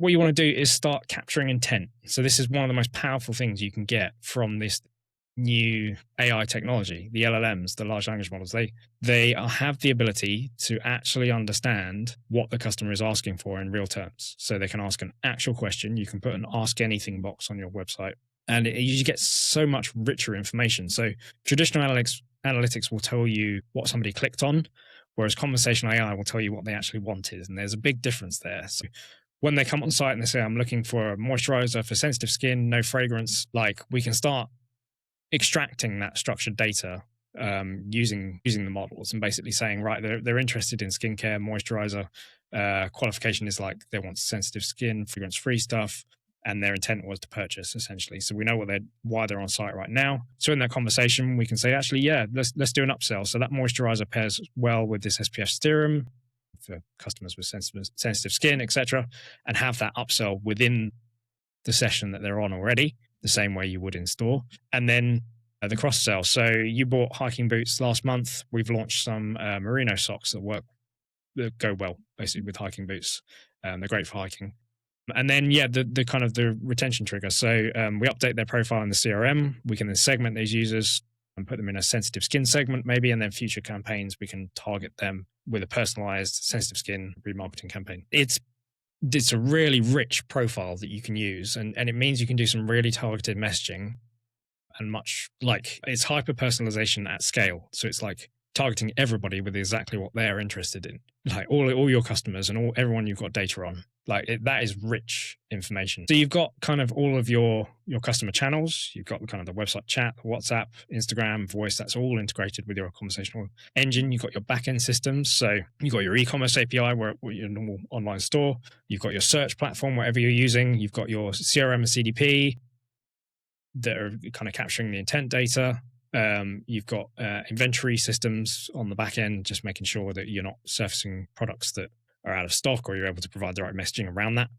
what you want to do is start capturing intent. So this is one of the most powerful things you can get from this new AI technology, the LLMs, the large language models. They have the ability to actually understand what the customer is asking for in real terms. So they can ask an actual question. You can put an ask anything box on your website, and you get so much richer information. So traditional analytics will tell you what somebody clicked on, whereas conversational AI will tell you what they actually wanted. And there's a big difference there. So when they come on site and they say, I'm looking for a moisturizer for sensitive skin, no fragrance, like we can start extracting that structured data using the models and basically saying, right, they're interested in skincare, moisturizer. Qualification is like they want sensitive skin, fragrance-free stuff, and their intent was to purchase essentially. So we know why they're on site right now. So in that conversation, we can say, actually, yeah, let's do an upsell. So that moisturizer pairs well with this SPF serum for customers with sensitive skin, etc., and have that upsell within the session that they're on already, the same way you would in store. And then the cross sell. So you bought hiking boots last month. We've launched some merino socks that go well basically with hiking boots. They're great for hiking. And then, the kind of the retention trigger. So we update their profile in the CRM. We can then segment these users and put them in a sensitive skin segment maybe, and then future campaigns, we can target them with a personalized sensitive skin remarketing campaign. It's a really rich profile that you can use, and it means you can do some really targeted messaging and much like it's hyper personalization at scale. So it's like targeting everybody with exactly what they're interested in, like all your customers and everyone you've got data on. Like that is rich information. So you've got kind of all of your customer channels. You've got kind of the website chat, WhatsApp, Instagram, voice. That's all integrated with your conversational engine. You've got your backend systems. So you've got your e-commerce API, where your normal online store. You've got your search platform, whatever you're using. You've got your CRM and CDP that are kind of capturing the intent data. You've got inventory systems on the back end, just making sure that you're not surfacing products that are out of stock, or you're able to provide the right messaging around that.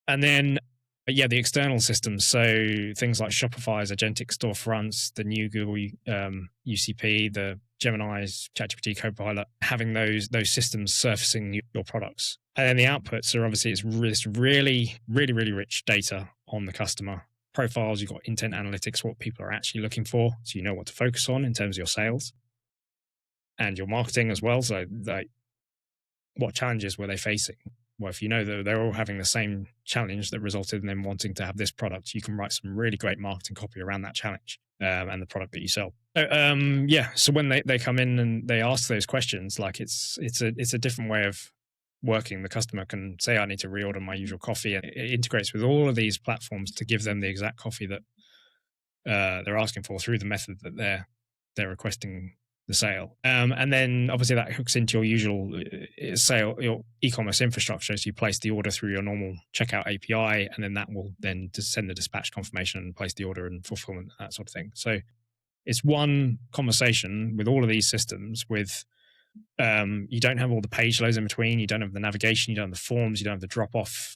And then, the external systems. So things like Shopify's agentic storefronts, the new Google UCP, the Gemini's ChatGPT Copilot, having those systems surfacing your products. And then the outputs are obviously it's really, really, really rich data on the customer profiles. You've got intent analytics, what people are actually looking for, so you know what to focus on in terms of your sales and your marketing as well. So like, what challenges were they facing? Well, if you know that they're all having the same challenge that resulted in them wanting to have this product, you can write some really great marketing copy around that challenge and the product that you sell. So when they come in and they ask those questions, like it's a different way of working. The customer can say, I need to reorder my usual coffee, and it integrates with all of these platforms to give them the exact coffee that they're asking for through the method that they're requesting the sale. And then obviously that hooks into your usual your e-commerce infrastructure. So you place the order through your normal checkout API, and then that will then just send the dispatch confirmation and place the order and fulfillment, that sort of thing. So it's one conversation with all of these systems with you don't have all the page loads in between. You don't have the navigation. You don't have the forms. You don't have the drop-off